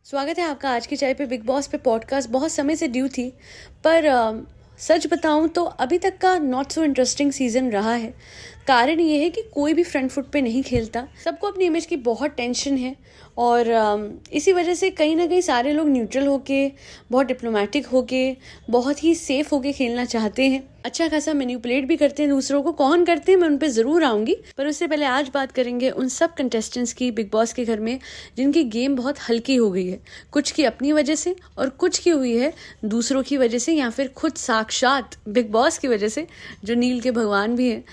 स्वागत है आपका आज की चाय पे बिग बॉस पे पॉडकास्ट बहुत समय से ड्यू थी पर सच बताऊं तो अभी तक का नॉट सो इंटरेस्टिंग सीज़न रहा है। कारण ये है कि कोई भी फ्रंट फुट पे नहीं खेलता, सबको अपनी इमेज की बहुत टेंशन है और इसी वजह से कहीं ना कहीं सारे लोग न्यूट्रल होके, बहुत डिप्लोमेटिक होके, बहुत ही सेफ होके खेलना चाहते हैं। अच्छा खासा मैनिपुलेट भी करते हैं दूसरों को। कौन करते हैं मैं उन पे ज़रूर आऊँगी, पर उससे पहले आज बात करेंगे उन सब कंटेस्टेंट्स की बिग बॉस के घर में जिनकी गेम बहुत हल्की हो गई है, कुछ की अपनी वजह से और कुछ की हुई है दूसरों की वजह से या फिर खुद साक्षात बिग बॉस की वजह से, जो नील के भगवान भी हैं।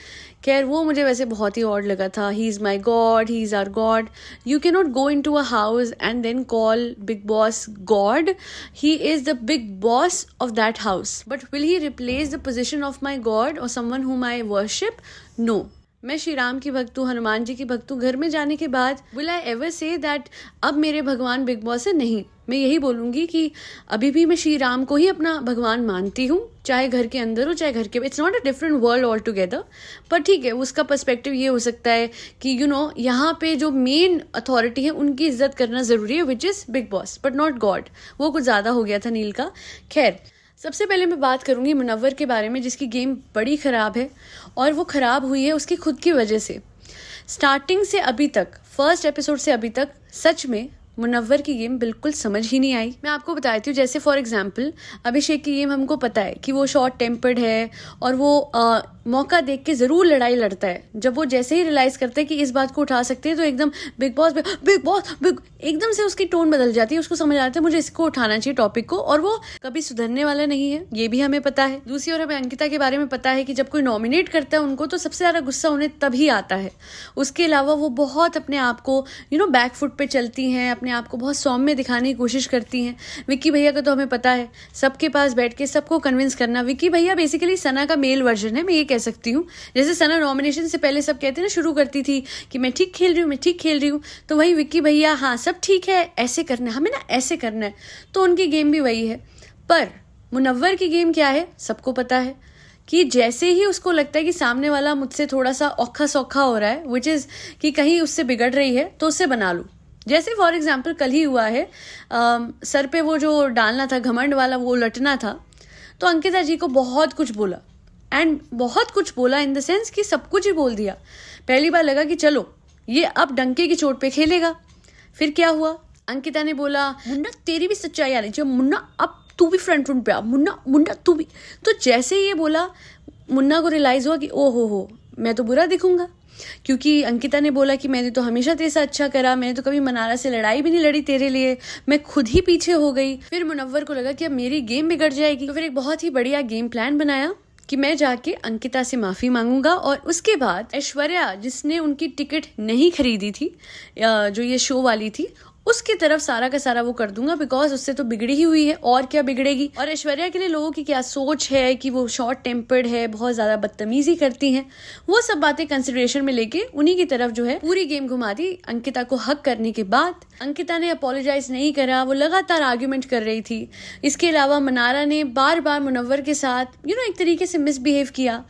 खैर वो मुझे वैसे बहुत ही ऑड लगा था। He is my God, he is our God. You can not go in to a house and then call Bigg Boss God. He is the big boss of that house, but will he replace the position of my God और someone whom I worship? No. मैं श्री राम की भक्त हूँ, हनुमान जी की भक्त हूँ। घर में जाने के बाद will I ever say that अब मेरे भगवान बिग बॉस है? नहीं। मैं यही बोलूँगी कि अभी भी मैं श्री राम को ही अपना भगवान मानती हूँ, चाहे घर के अंदर हो चाहे घर के। It's not a different world all together, पर ठीक है, उसका पर्सपेक्टिव ये हो सकता है कि यहाँ पे जो मेन अथॉरिटी है उनकी इज्जत करना ज़रूरी है, which is big boss, but not God. वो कुछ ज़्यादा हो गया था नील का। खैर, सबसे पहले मैं बात करूंगी मुनव्वर के बारे में, जिसकी गेम बड़ी ख़राब है और वो ख़राब हुई है उसकी खुद की वजह से। स्टार्टिंग से अभी तक, फर्स्ट एपिसोड से अभी तक, सच में मुनव्वर की गेम बिल्कुल समझ ही नहीं आई। मैं आपको बताती हूँ, जैसे फॉर एग्जांपल अभिषेक की गेम हमको पता है कि वो शॉर्ट टेम्पर्ड है और वो मौका देख के ज़रूर लड़ाई लड़ता है। जब वो जैसे ही रियलाइज़ करता है कि इस बात को उठा सकते हैं तो एकदम बिग बॉस एकदम से उसकी टोन बदल जाती है। उसको समझ आता है मुझे इसको उठाना चाहिए टॉपिक को, और वो कभी सुधरने वाला नहीं है, ये भी हमें पता है। दूसरी ओर हमें अंकिता के बारे में पता है कि जब कोई नॉमिनेट करता है उनको तो सबसे ज़्यादा गुस्सा उन्हें तभी आता है। उसके अलावा वो बहुत अपने आप को बैक फुट पे चलती हैं, अपने आप को बहुत सौम्य दिखाने की कोशिश करती हैं। विक्की भैया का तो हमें पता है, सबके पास बैठ के सबको कन्विंस करना। विक्की भैया बेसिकली सना का मेल वर्जन है, मैं ये कह सकती हूँ। जैसे सना नॉमिनेशन से पहले सब कहते हैं ना, शुरू करती थी कि मैं ठीक खेल रही हूँ, मैं ठीक खेल रही हूँ, तो वही विक्की भैया, हाँ सब ठीक है, ऐसे करना है हमें ना, ऐसे करना है। तो उनकी गेम भी वही है। पर मुनव्वर की गेम क्या है सबको पता है कि जैसे ही उसको लगता है कि सामने वाला मुझसे थोड़ा सा औखा सौखा हो रहा है, विच इज़ कि कहीं उससे बिगड़ रही है, तो उससे बना लूँ। जैसे फॉर एग्जाम्पल कल ही हुआ है, सर पे वो जो डालना था घमंड वाला, वो लटना था, तो अंकिता जी को बहुत कुछ बोला, एंड बहुत कुछ बोला इन द सेंस कि सब कुछ ही बोल दिया। पहली बार लगा कि चलो ये अब डंके की चोट पे खेलेगा। फिर क्या हुआ, अंकिता ने बोला मुन्ना तेरी भी सच्चाई आनी चाहिए, मुन्ना अब तू भी फ्रंट पे आ, मुन्ना तू भी। तो जैसे ये बोला, मुन्ना को रियलाइज हुआ कि ओ हो मैं तो बुरा दिखूंगा, क्योंकि अंकिता ने बोला कि मैंने तो हमेशा तेरे से अच्छा करा, मैंने तो कभी मनारा से लड़ाई भी नहीं लड़ी तेरे लिए, मैं खुद ही पीछे हो गई। फिर मुनव्वर को लगा कि अब मेरी गेम बिगड़ जाएगी, तो फिर एक बहुत ही बढ़िया गेम प्लान बनाया कि मैं जाके अंकिता से माफ़ी मांगूंगा, और उसके बाद ऐश्वर्या, जिसने उनकी टिकट नहीं खरीदी थी, जो ये शो वाली थी, उसकी तरफ सारा का सारा वो कर दूंगा, बिकॉज उससे तो बिगड़ी ही हुई है, और क्या बिगड़ेगी। और ऐश्वर्या के लिए लोगों की क्या सोच है कि वो शॉर्ट टेम्पर्ड है, बहुत ज़्यादा बदतमीजी करती हैं, वो सब बातें कंसिडरेशन में लेके उन्हीं की तरफ जो है पूरी गेम घुमा दी। अंकिता को हक करने के बाद अंकिता ने अपोलोजाइज नहीं करा, वो लगातार आर्ग्यूमेंट कर रही थी। इसके अलावा मनारा ने बार बार मुनव्वर के साथ एक तरीके से मिसबिहेव किया,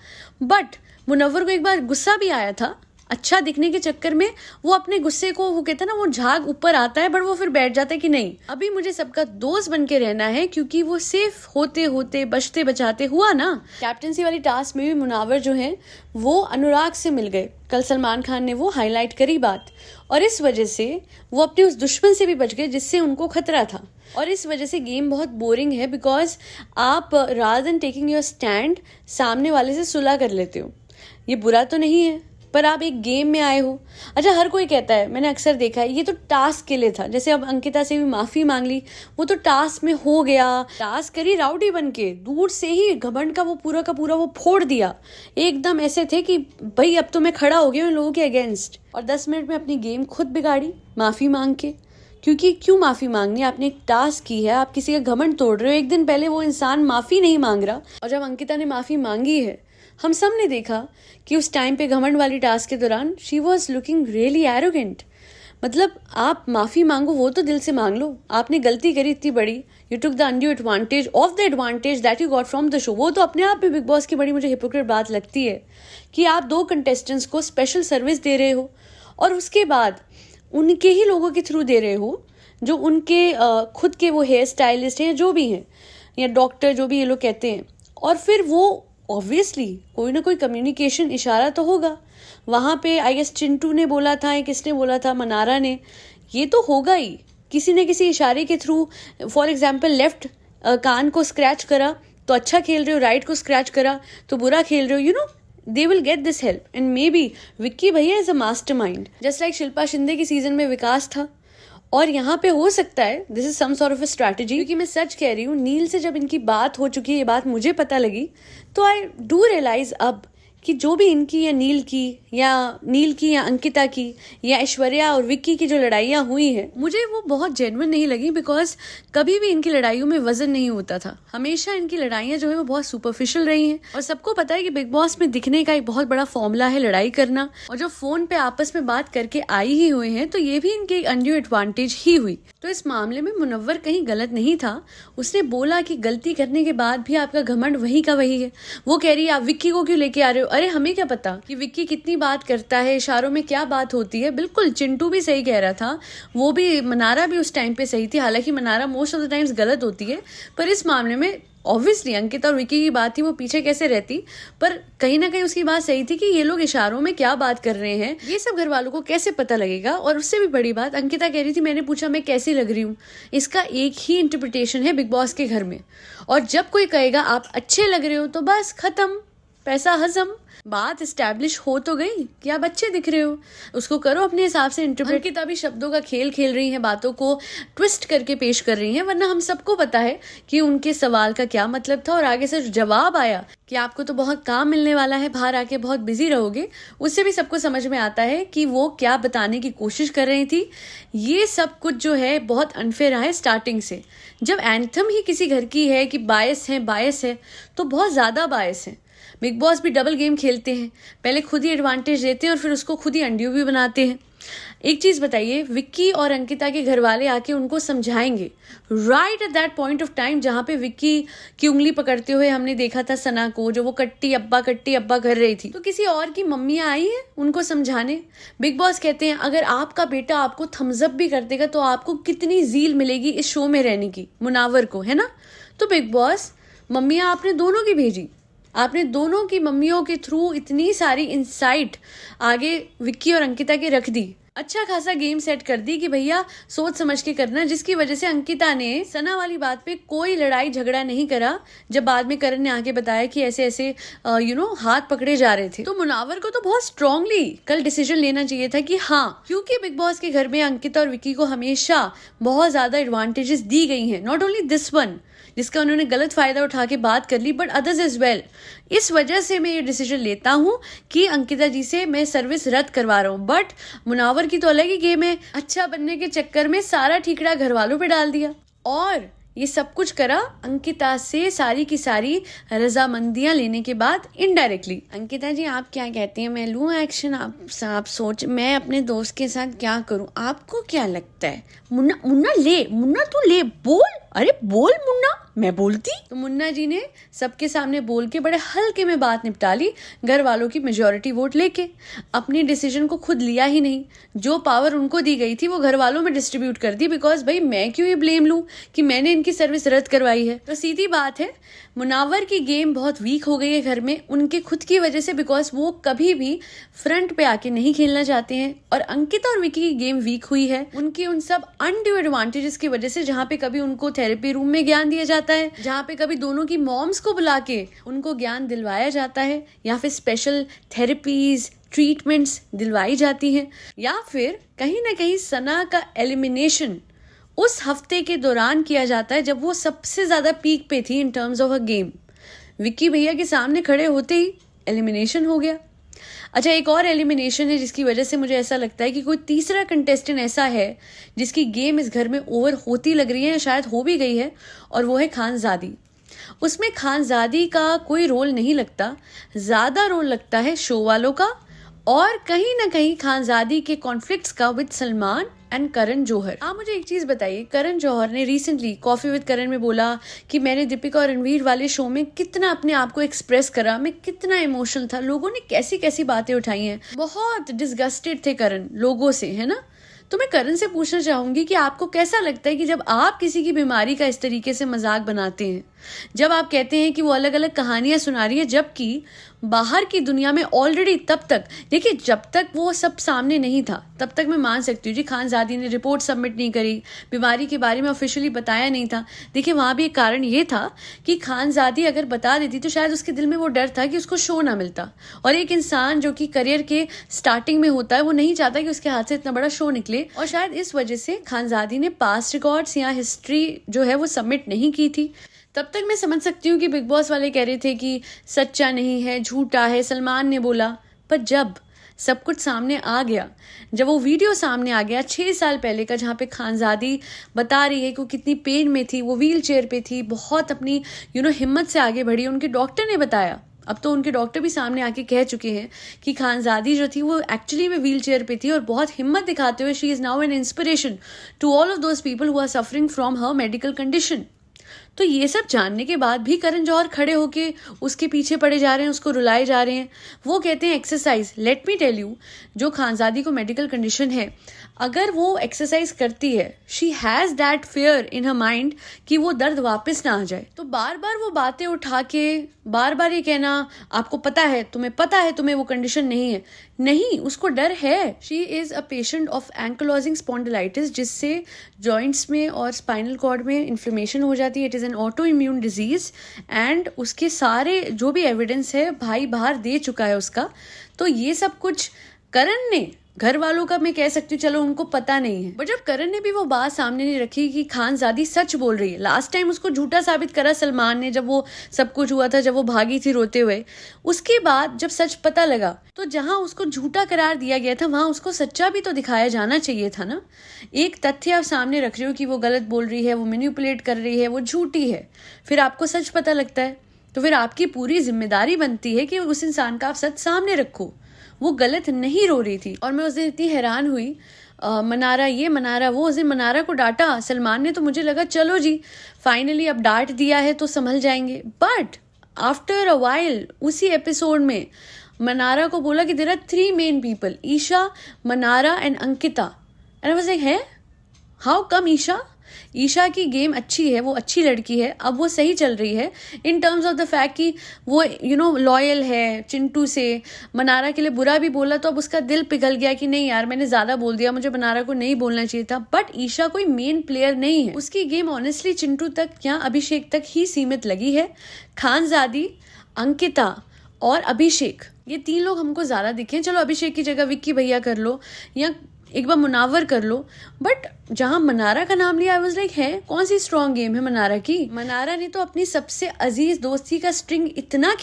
बट मुनव्वर को एक बार गुस्सा भी आया था। अच्छा दिखने के चक्कर में वो अपने गुस्से को, वो कहते हैं ना, वो झाग ऊपर आता है, बट वो फिर बैठ जाता है कि नहीं अभी मुझे सबका दोस्त बन के रहना है, क्योंकि वो सेफ होते होते बचते बचाते हुआ ना। कैप्टनसी वाली टास्क में भी मुनव्वर जो है वो अनुराग से मिल गए। कल सलमान खान ने वो हाईलाइट करी बात, और इस वजह से वो अपने उस दुश्मन से भी बच गए जिससे उनको खतरा था। और इस वजह से गेम बहुत बोरिंग है, बिकॉज आप rather than taking your stand सामने वाले से सुलह कर लेते हो। ये बुरा तो नहीं है, पर आप एक गेम में आए हो। अच्छा, हर कोई कहता है, मैंने अक्सर देखा है, ये तो टास्क के लिए था। जैसे अब अंकिता से भी माफ़ी मांग ली, वो तो टास्क में हो गया, टास्क करी राउडी बन के, दूर से ही घमंड का वो पूरा वो फोड़ दिया। एकदम ऐसे थे कि भाई अब तो मैं खड़ा हो गया उन लोगों के अगेंस्ट, और 10 मिनट में अपनी गेम खुद बिगाड़ी माफ़ी मांग के। क्योंकि क्यों माफ़ी मांगनी, आपने एक टास्क की है, आप किसी का घमंड तोड़ रहे हो। एक दिन पहले वो इंसान माफ़ी नहीं मांग रहा, और जब अंकिता ने माफ़ी मांगी है, हम सब ने देखा कि उस टाइम पे घमंड वाली टास्क के दौरान she was looking really arrogant. मतलब आप माफ़ी मांगो, वो तो दिल से मांग लो। आपने गलती करी इतनी बड़ी, you took the undue advantage of the advantage that you got from the show. वो तो अपने आप में बिग बॉस की बड़ी मुझे हिपोक्रेट बात लगती है कि आप 2 कंटेस्टेंट्स को स्पेशल सर्विस दे रहे हो, और उसके बाद उनके ही लोगों के थ्रू दे रहे हो जो उनके खुद के वो हेयर स्टाइलिस्ट हैं, जो भी हैं, या डॉक्टर, जो भी ये लोग कहते हैं, और फिर वो ऑब्वियसली कोई ना कोई कम्युनिकेशन इशारा तो होगा वहाँ पे। आई गेस चिंटू ने बोला था या किसने बोला था, मनारा ने, ये तो होगा ही किसी न किसी इशारे के थ्रू। फॉर एग्जाम्पल लेफ्ट कान को स्क्रैच करा तो अच्छा खेल रहे हो, राइट को स्क्रैच करा तो बुरा खेल रहे हो, they will get this help. And maybe Vicky भैया is a mastermind, just like Shilpa Shinde के सीजन में विकास था। और यहाँ पे हो सकता है this is some sort of a strategy, क्योंकि मैं सच कह रही हूँ, नील से जब इनकी बात हो चुकी है, ये बात मुझे पता लगी, तो आई डू रियलाइज अब कि जो भी इनकी या नील की या अंकिता की या ऐश्वर्या और विक्की की जो लड़ाइयाँ हुई हैं, मुझे वो बहुत जेन्युइन नहीं लगी, बिकॉज कभी भी इनकी लड़ाइयों में वजन नहीं होता था। हमेशा इनकी लड़ाइयाँ जो है वो बहुत सुपरफिशियल रही हैं। और सबको पता है कि बिग बॉस में दिखने का एक बहुत बड़ा फॉर्मूला है लड़ाई करना, और जो फोन पे आपस में बात करके आई ही हुए हैं, तो ये भी इनकी अनड्यू एडवांटेज ही हुई। तो इस मामले में मुनव्वर कहीं गलत नहीं था। उसने बोला कि गलती करने के बाद भी आपका घमंड वही का वही है। वो कह रही है आप विक्की को क्यों लेके आ रहे हो? अरे हमें क्या पता कि विक्की कितनी बात करता है, इशारों में क्या बात होती है। बिल्कुल चिंटू भी सही कह रहा था, वो भी, मनारा भी उस टाइम पे सही थी। हालांकि Mannara most of the times गलत होती है, पर इस मामले में ऑब्वियसली अंकिता और विक्की की बात थी, वो पीछे कैसे रहती। पर कहीं ना कहीं उसकी बात सही थी कि ये लोग इशारों में क्या बात कर रहे हैं, ये सब घर वालों को कैसे पता लगेगा। और उससे भी बड़ी बात, अंकिता कह रही थी मैंने पूछा मैं कैसी लग रही हूँ, इसका एक ही इंटरप्रिटेशन है बिग बॉस के घर में। और जब कोई कहेगा आप अच्छे लग रहे हो, तो बस खत्म, पैसा हजम, बात एस्टैब्लिश हो तो गई कि आप अच्छे दिख रहे हो, उसको करो अपने हिसाब से इंटरप्रेट। अंकिता भी शब्दों का खेल खेल रही हैं, बातों को ट्विस्ट करके पेश कर रही हैं, वरना हम सबको पता है कि उनके सवाल का क्या मतलब था। और आगे से जवाब आया कि आपको तो बहुत काम मिलने वाला है, बाहर आके बहुत बिजी रहोगे, उससे भी सबको समझ में आता है कि वो क्या बताने की कोशिश कर रही थी। ये सब कुछ जो है बहुत अनफेयर रहा है स्टार्टिंग से। जब एंथम ही किसी घर की है कि बायस है, तो बहुत ज्यादा बायस है। बिग बॉस भी डबल गेम खेलते हैं, पहले खुद ही एडवांटेज देते हैं और फिर उसको खुद ही अंड्यू भी बनाते हैं। एक चीज बताइए, विक्की और अंकिता के घर वाले आके उनको समझाएंगे right at that point of time जहां पे विक्की की उंगली पकड़ते हुए हमने देखा था सना को, जो वो कट्टी अब्बा कर रही थी, तो किसी और की मम्मियां आई है उनको समझाने। बिग बॉस कहते हैं अगर आपका बेटा आपको थम्स अप भी कर देगा तो आपको कितनी जील मिलेगी इस शो में रहने की, मुनावर को, है ना। तो बिग बॉस मम्मियां आपने दोनों की भेजी, आपने दोनों की मम्मियों के थ्रू इतनी सारी इंसाइट आगे विक्की और अंकिता के रख दी, अच्छा खासा गेम सेट कर दी कि भैया सोच समझ के करना, जिसकी वजह से अंकिता ने सना वाली बात पे कोई लड़ाई झगड़ा नहीं करा। जब बाद में करण ने आके बताया कि ऐसे ऐसे हाथ पकड़े जा रहे थे, तो मुनावर को तो बहुत स्ट्रांगली कल डिसीजन लेना चाहिए था कि हाँ, क्योंकि बिग बॉस के घर में अंकिता और विक्की को हमेशा बहुत ज्यादा एडवांटेजेस दी गई हैं, नॉट ओनली दिस वन जिसका उन्होंने गलत फायदा उठा के बात कर ली, बट अदर्स एज वेल। इस वजह से मैं ये डिसीजन लेता हूँ कि अंकिता जी से मैं सर्विस रद्द करवा रहा हूँ। बट मुनावर की तो अलग ही गेम है, अच्छा बनने के चक्कर में सारा ठीकरा घर वालों पे डाल दिया, और ये सब कुछ करा अंकिता से सारी की सारी रजामंदियां लेने के बाद इनडायरेक्टली। अंकिता जी आप क्या कहती हैं, मैं लूँ एक्शन? आप सोच, मैं अपने दोस्त के साथ क्या करूं, आपको क्या लगता है? मुन्ना तू ले, बोल, अरे बोल मुन्ना, मैं बोलती। तो मुन्ना जी ने सबके सामने बोल के बड़े हल्के में बात निपटा ली, घर वालों की मेजोरिटी वोट लेके। अपनी डिसीजन को खुद लिया ही नहीं, जो पावर उनको दी गई थी वो घर वालों में डिस्ट्रीब्यूट कर दी, बिकॉज भाई मैं क्यों ये ब्लेम लूं कि मैंने इनकी सर्विस रद्द करवाई है। तो सीधी बात है, मुनावर की गेम बहुत वीक हो गई है घर में, उनके खुद की वजह से, बिकॉज वो कभी भी फ्रंट पे आके नहीं खेलना चाहते हैं। और अंकिता और विकी की गेम वीक हुई है उनकी उन सब अनड्यू एडवांटेजेस की वजह से, जहाँ पे कभी उनको थेरेपी रूम में ज्ञान दिया जाता है, जहाँ पे कभी दोनों की मॉम्स को बुला के उनको ज्ञान दिलवाया जाता है, या फिर स्पेशल थेरेपीज ट्रीटमेंट्स दिलवाई जाती हैं, या फिर कहीं ना कहीं सना का एलिमिनेशन उस हफ्ते के दौरान किया जाता है जब वो सबसे ज्यादा पीक पे थी in terms of a game. Vicky भैया के सामने खड़े होते ही एलिमिनेशन हो गया। अच्छा, एक और एलिमिनेशन है जिसकी वजह से मुझे ऐसा लगता है कि कोई तीसरा कंटेस्टेंट ऐसा है जिसकी गेम इस घर में ओवर होती लग रही है, शायद हो भी गई है, और वो है खानजादी। उसमें खानजादी का कोई रोल नहीं लगता, ज्यादा रोल लगता है शो वालों का, और कहीं ना कहीं खानजादी के कॉन्फ्लिक्ट्स का विद सलमान एंड करण जौहर। आप मुझे एक चीज बताइए, करण जौहर ने रिसेंटली कॉफी विद करण में बोला कि मैंने दीपिका और रणवीर वाले शो में कितना अपने आप को एक्सप्रेस करा, मैं कितना इमोशनल था, लोगों ने कैसी कैसी बातें उठाई हैं, बहुत डिसगस्टेड थे करण लोगों से, है ना। तो मैं करण से पूछना चाहूंगी कि आपको कैसा लगता है कि जब आप किसी की बीमारी का इस तरीके से मजाक बनाते हैं, जब आप कहते हैं कि वो अलग अलग कहानियां सुना रही है, जबकि बाहर की दुनिया में ऑलरेडी तब तक देखिए, जब तक वो सब सामने नहीं था तब तक मैं मान सकती हूँ जी, खानजादी ने रिपोर्ट सबमिट नहीं करी, बीमारी के बारे में ऑफिशियली बताया नहीं था। देखिए वहाँ भी एक कारण ये था कि खानजादी अगर बता देती तो शायद उसके दिल में वो डर था कि उसको शो ना मिलता, और एक इंसान जो कि करियर के स्टार्टिंग में होता है वो नहीं चाहता कि उसके हाथ से इतना बड़ा शो निकले, और शायद इस वजह से खानजादी ने पास्ट रिकॉर्ड्स या हिस्ट्री जो है वो सबमिट नहीं की थी। तब तक मैं समझ सकती हूँ कि बिग बॉस वाले कह रहे थे कि सच्चा नहीं है, झूठा है, सलमान ने बोला। पर जब सब कुछ सामने आ गया, जब वो वीडियो सामने आ गया 6 साल पहले का, जहाँ पे खानजादी बता रही है कि वो कितनी पेन में थी, वो व्हील चेयर पे थी, बहुत अपनी हिम्मत से आगे बढ़ी, उनके डॉक्टर ने बताया, अब तो उनके डॉक्टर भी सामने आके कह चुके हैं कि खानजादी जो थी वो एक्चुअली में व्हील चेयर पे थी, और बहुत हिम्मत दिखाते हुए she is now an inspiration to all of those people who are suffering from her medical condition. तो ये सब जानने के बाद भी करण जौहर खड़े होके उसके पीछे पड़े जा रहे हैं, उसको रुलाए जा रहे हैं। वो कहते हैं exercise. Let me tell you, जो खानजादी को मेडिकल कंडीशन है, अगर वो एक्सरसाइज करती है, she has that fear in her mind कि वो दर्द वापस ना आ जाए। तो बार बार वो बातें उठा के बार बार ये कहना, आपको पता है, तुम्हें वो कंडीशन नहीं है, नहीं, उसको डर है। She is a patient of ankylosing spondylitis, जिससे जॉइंट्स में और स्पाइनल कॉर्ड में इन्फ्लेमेशन हो जाती है। It is an auto immune disease, and उसके सारे जो भी एविडेंस है भाई बाहर दे चुका है उसका। तो ये सब कुछ करण ने, घर वालों का मैं कह सकती हूँ चलो उनको पता नहीं है, बट जब करण ने भी वो बात सामने नहीं रखी कि खानजादी सच बोल रही है। लास्ट टाइम उसको झूठा साबित करा सलमान ने, जब वो सब कुछ हुआ था, जब वो भागी थी रोते हुए। उसके बाद जब सच पता लगा तो जहां उसको झूठा करार दिया गया था वहां उसको सच्चा भी तो दिखाया जाना चाहिए था ना। एक तथ्य आप सामने रख रहे हो कि वो गलत बोल रही है, वो मैनिपुलेट कर रही है, वो झूठी है, फिर आपको सच पता लगता है, तो फिर आपकी पूरी जिम्मेदारी बनती है कि उस इंसान का आप सच सामने रखो। वो गलत नहीं रो रही थी, और मैं उस दिन इतनी हैरान हुई, मनारा ये मनारा वो, उस दिन मनारा को डांटा सलमान ने, तो मुझे लगा चलो जी फाइनली अब डांट दिया है तो संभल जाएंगे। बट आफ्टर अ वाइल उसी एपिसोड में मनारा को बोला कि there are 3 main people, Isha, Mannara and Ankita. And I was like, है हाउ कम ईशा की गेम अच्छी है, वो अच्छी लड़की है, अब वो सही चल रही है in terms of the fact कि वो लॉयल है चिंटू से। मनारा के लिए बुरा भी बोला तो अब उसका दिल पिघल गया कि नहीं यार मैंने ज्यादा बोल दिया, मुझे मनारा को नहीं बोलना चाहिए था। बट ईशा कोई मेन प्लेयर नहीं है, उसकी गेम ऑनेस्टली चिंटू तक या अभिषेक तक ही सीमित लगी है। खानजादी, अंकिता और अभिषेक, ये 3 लोग हमको ज्यादा दिखे। चलो अभिषेक की जगह विक्की भैया कर लो या एक बार मुनावर कर लो, बट जहां मनारा का नाम लिया आई वाज लाइक, है कौन सी स्ट्रॉन्ग गेम है मनारा की। मनारा ने तो अपनी सबसे अजीज दोस्ती का स्ट्रिंग इतना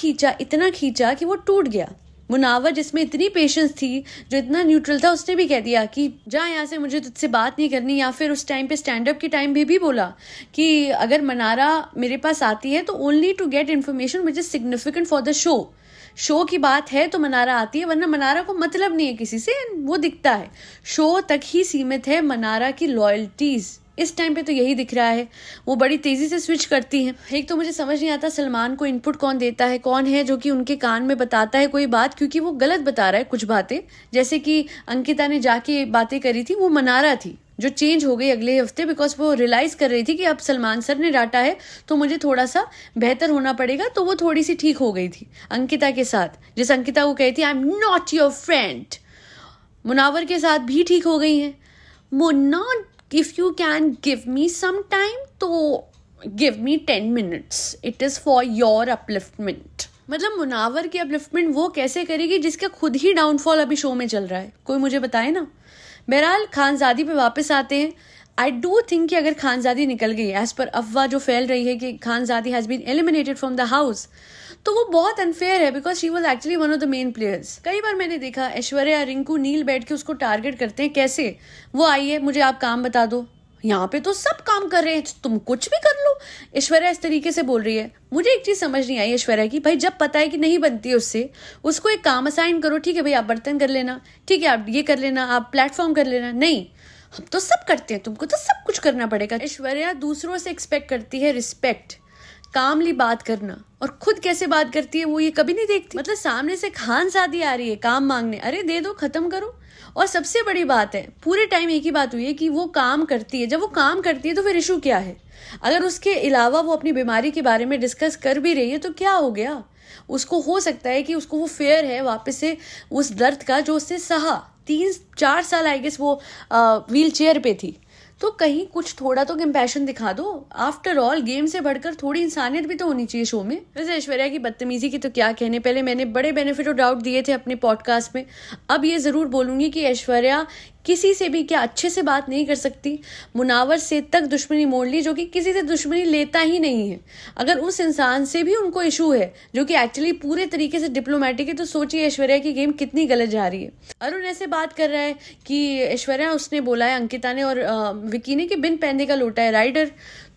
खींचा कि वो टूट गया। मुनावर जिसमें इतनी पेशेंस थी, जो इतना न्यूट्रल था, उसने भी कह दिया कि जा यहाँ से, मुझे तुझसे बात नहीं करनी। या फिर उस टाइम पे स्टैंड अप के टाइम भी बोला कि अगर मनारा मेरे पास आती है तो only to get information which is significant for the show की बात है तो मनारा आती है, वरना मनारा को मतलब नहीं है किसी से, वो दिखता है शो तक ही सीमित है मनारा की लॉयल्टीज। इस टाइम पे तो यही दिख रहा है, वो बड़ी तेजी से स्विच करती हैं। एक तो मुझे समझ नहीं आता सलमान को इनपुट कौन देता है, कौन है जो कि उनके कान में बताता है कोई बात, क्योंकि वो गलत बता रहा है कुछ बातें। जैसे कि अंकिता ने जाके बातें करी थी, वो मनारा थी जो चेंज हो गई अगले हफ्ते, बिकॉज वो रियलाइज कर रही थी कि अब सलमान सर ने डांटा है तो मुझे थोड़ा सा बेहतर होना पड़ेगा, तो वो थोड़ी सी ठीक हो गई थी अंकिता के साथ। जिस अंकिता को कहती है I am not your friend, Munawar के साथ भी ठीक हो गई हैं। Munna, if you can give me some time तो give me 10 minutes, it is for your upliftment. मतलब मुनावर की अपलिफ्टमेंट वो कैसे करेगी जिसका खुद ही डाउनफॉल अभी शो में चल रहा है, कोई मुझे बताए ना। बहरहाल खानजादी पे वापस आते हैं। आई डू थिंक कि अगर खानजादी निकल गई, एज पर अफवाह जो फैल रही है कि Khanzadi has been eliminated from the house, तो वो बहुत अनफेयर है, because she was actually one of the main players. कई बार मैंने देखा ऐश्वर्या, रिंकू, नील बैठ के उसको टारगेट करते हैं। कैसे? वो आई है, मुझे आप काम बता दो, यहाँ पे तो सब काम कर रहे हैं, तुम कुछ भी कर लो। ऐश्वर्या इस तरीके से बोल रही है। मुझे एक चीज समझ नहीं आई ऐश्वर्या की, भाई जब पता है कि नहीं बनती है उससे, उसको एक काम असाइन करो। ठीक है भाई, आप बर्तन कर लेना, ठीक है आप ये कर लेना, आप प्लेटफॉर्म कर लेना। नहीं, हम तो सब करते हैं, तुमको तो सब कुछ करना पड़ेगा। ऐश्वर्या दूसरों से एक्सपेक्ट करती है रिस्पेक्ट, कामली बात करना, और खुद कैसे बात करती है वो ये कभी नहीं देखती। मतलब सामने से खानजादी आ रही है काम मांगने, अरे दे दो, खत्म करो। और सबसे बड़ी बात है, पूरे टाइम एक ही बात हुई है कि वो काम करती है। जब वो काम करती है तो फिर इशू क्या है? अगर उसके अलावा वो अपनी बीमारी के बारे में डिस्कस कर भी रही है तो क्या हो गया? उसको हो सकता है कि उसको वो फेयर है वापस से उस दर्द का जो उसने सहा। 3-4 साल आई गेस वो व्हील चेयर पे थी, तो कहीं कुछ थोड़ा तो कंपैशन दिखा दो। आफ्टर ऑल गेम से बढ़कर थोड़ी इंसानियत भी तो होनी चाहिए शो में। वैसे ऐश्वर्या की बदतमीजी की तो क्या कहने, पहले मैंने बड़े बेनिफिट ऑफ डाउट दिए थे अपने पॉडकास्ट में। अब ये जरूर बोलूंगी कि ऐश्वर्या किसी से भी क्या अच्छे से बात नहीं कर सकती। मुनावर से तक दुश्मनी मोड़ ली, जो कि किसी से दुश्मनी लेता ही नहीं है। अगर उस इंसान से भी उनको इशू है जो कि एक्चुअली पूरे तरीके से डिप्लोमेटिक है, तो सोचिए ऐश्वर्या की गेम कितनी गलत जा रही है। अरुण ऐसे बात कर रहा है कि ऐश्वर्या, उसने बोला है अंकिता ने और विकी ने कि बिन पहनने का लोटा है राइडर।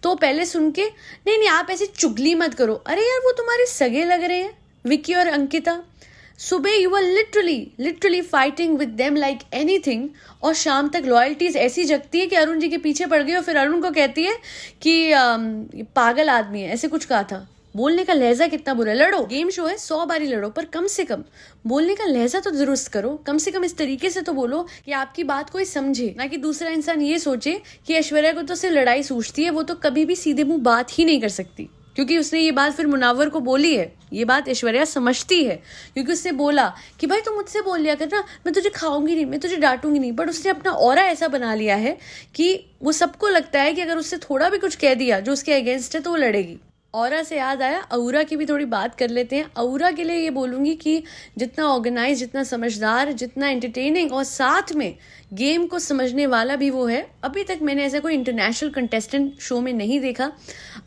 तो पहले सुन के नहीं आप ऐसी चुगली मत करो। अरे यार वो तुम्हारे सगे लग रहे हैं विकी और अंकिता। सुबह you are literally fighting with them like anything, और शाम तक लॉयल्टीज ऐसी जगती है कि अरुण जी के पीछे पड़ गई और फिर अरुण को कहती है कि पागल आदमी है, ऐसे कुछ कहा था। बोलने का लहजा कितना बुरा है। लड़ो, गेम शो है, 100 बारी लड़ो, पर कम से कम बोलने का लहजा तो दुरुस्त करो। कम से कम इस तरीके से तो बोलो कि आपकी बात कोई समझे, ना कि दूसरा इंसान ये सोचे कि ऐश्वर्या को तो सिर्फ लड़ाई सूझती है, वो तो कभी भी सीधे मुंह बात ही नहीं कर सकती। क्योंकि उसने ये बात फिर मुनावर को बोली है, ये बात ऐश्वर्या समझती है, क्योंकि उसने बोला कि भाई तू मुझसे बोल लिया कर ना, मैं तुझे खाऊंगी नहीं, मैं तुझे डांटूंगी नहीं। बट उसने अपना ऑरा ऐसा बना लिया है कि वो सबको लगता है कि अगर उससे थोड़ा भी कुछ कह दिया जो उसके अगेंस्ट है तो वो लड़ेगी। औरा से याद आया, औरा की भी थोड़ी बात कर लेते हैं। औरा के लिए ये बोलूंगी कि जितना ऑर्गेनाइज, जितना समझदार, जितना एंटरटेनिंग और साथ में गेम को समझने वाला भी वो है, अभी तक मैंने ऐसा कोई इंटरनेशनल कंटेस्टेंट शो में नहीं देखा।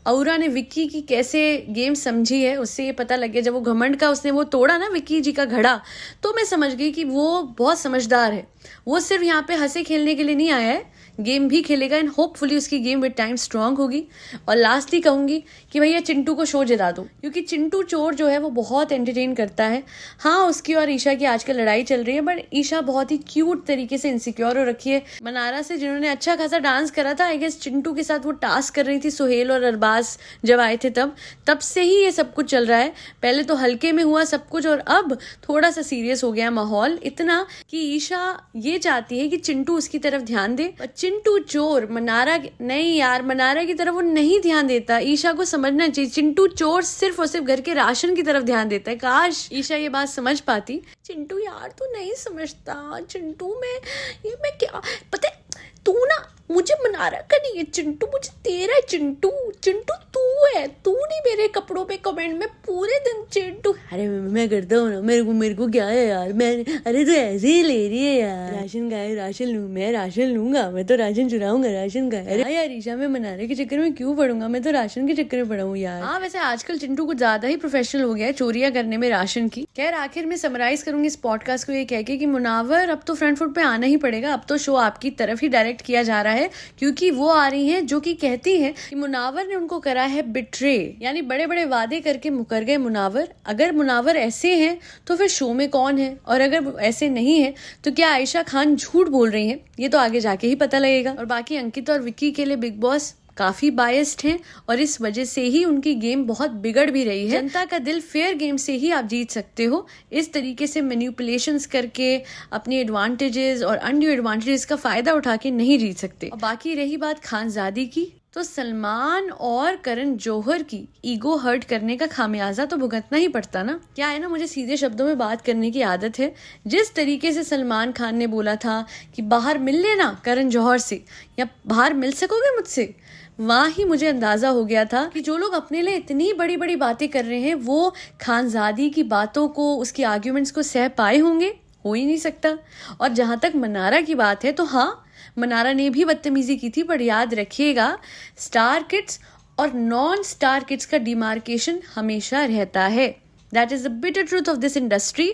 औरा ने विक्की की कैसे गेम समझी है उससे ये पता लग गया। जब वो घमंड का उसने वो तोड़ा ना विक्की जी का घड़ा, तो मैं समझ गई कि वो बहुत समझदार है। वो सिर्फ यहाँ पे हंसे खेलने के लिए नहीं आया है, गेम भी खेलेगा एंड होपफुली उसकी गेम विद टाइम स्ट्रांग होगी। और लास्टली कहूंगी कि भैया चिंटू को शो जिता दो, क्योंकि चिंटू चोर जो है वो बहुत एंटरटेन करता है। हाँ, उसकी और ईशा की आजकल लड़ाई चल रही है, बट ईशा बहुत ही क्यूट तरीके से इनसिक्योर हो रखी है। मनारा से जिन्होंने अच्छा खासा डांस करा था, आई गेस चिंटू के साथ वो टास्क कर रही थी सुहेल और अरबाज जब आए थे, तब से ही ये सब कुछ चल रहा है। पहले तो हल्के में हुआ सब कुछ और अब थोड़ा सा सीरियस हो गया माहौल, इतना कि ईशा ये चाहती है कि चिंटू उसकी तरफ ध्यान दे। चिंटू चोर, मनारा नहीं यार, मनारा की तरफ वो नहीं ध्यान देता। ईशा को समझना चाहिए, चिंटू चोर सिर्फ और सिर्फ घर के राशन की तरफ ध्यान देता है। काश ईशा ये बात समझ पाती। चिंटू यार तू नहीं समझता, चिंटू मैं क्या पता है, तू ना मुझे मनारा का नहीं है चिंटू, मुझे तेरा है चिंटू। चिंटू तू है, तू नहीं मेरे कपड़ों पे कमेंट में पूरे दिन चिंटू। अरे मैं करता हूँ ना, मेरे को क्या है यार, मैं अरे तो ऐसे ही ले रही है यार, राशन का है, राशन लूँ, मैं राशन लूंगा, मैं तो राशन चुराऊंगा राशन का। अरे यार ईशा, मैं मनारे के चक्कर में क्यों पढ़ूंगा, मैं तो राशन के चक्कर में पढ़ा हूँ यार। हाँ वैसे आजकल चिंटू कुछ ज्यादा ही प्रोफेशनल हो गया है चोरियां करने में राशन की। खैर आखिर में समराइज करूंगी इस पॉडकास्ट को ये कह के कि मुनावर अब तो फ्रंट फुट पे आना ही पड़ेगा। अब तो शो आपकी तरफ ही डायरेक्ट किया जा रहा है, क्योंकि वो आ रही हैं जो कि कहती हैं कि मुनावर ने उनको करा है बिट्रे, यानी बड़े बड़े वादे करके मुकर गए मुनावर। अगर मुनावर ऐसे हैं तो फिर शो में कौन है, और अगर ऐसे नहीं है तो क्या आयशा खान झूठ बोल रही हैं, ये तो आगे जाके ही पता लगेगा। और बाकी अंकित और विक्की के लिए बिग बॉस काफी बायस्ड हैं और इस वजह से ही उनकी गेम बहुत बिगड़ भी रही है। जनता का दिल फेयर गेम से ही आप जीत सकते हो, इस तरीके से मैनिपुलेशंस करके अपनी एडवांटेजेस और अनड्यू एडवांटेजेस का फायदा उठा के नहीं जीत सकते। और बाकी रही बात खानजादी की, तो सलमान और करण जौहर की ईगो हर्ट करने का खामियाजा तो भुगतना ही पड़ता ना। क्या है ना, मुझे सीधे शब्दों में बात करने की आदत है। जिस तरीके से सलमान खान ने बोला था कि बाहर मिल लेना करण जौहर से, या बाहर मिल सकोगे मुझसे, वहाँ ही मुझे अंदाजा हो गया था कि जो लोग अपने लिए इतनी बड़ी बड़ी बातें कर रहे हैं वो खानजादी की बातों को, उसकी आर्ग्यूमेंट्स को सह पाए होंगे, हो ही नहीं सकता। और जहां तक मनारा की बात है तो हाँ, मनारा ने भी बदतमीजी की थी, पर याद रखिएगा स्टार किड्स और नॉन स्टार किड्स का डिमार्केशन हमेशा रहता है। That is the bitter truth of this industry.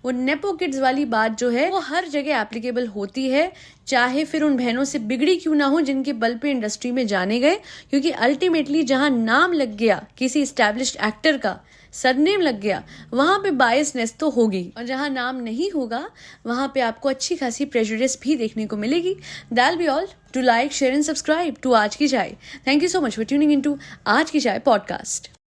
वो नेपो किड्स वाली बात जो है वो हर जगह एप्लीकेबल होती है, चाहे फिर उन बहनों से बिगड़ी क्यों ना हो जिनके बल पे इंडस्ट्री में जाने गए, क्योंकि अल्टीमेटली जहां नाम लग गया किसी एस्टैब्लिश्ड एक्टर का, सरनेम लग गया, वहां पे बायसनेस तो होगी, और जहां नाम नहीं होगा वहां पे आपको अच्छी खासी प्रेजुडिस भी देखने को मिलेगी। That be all. To like, share and subscribe to Aaj Ki Chai. Thank you so much for tuning into Aaj Ki चाय पॉडकास्ट।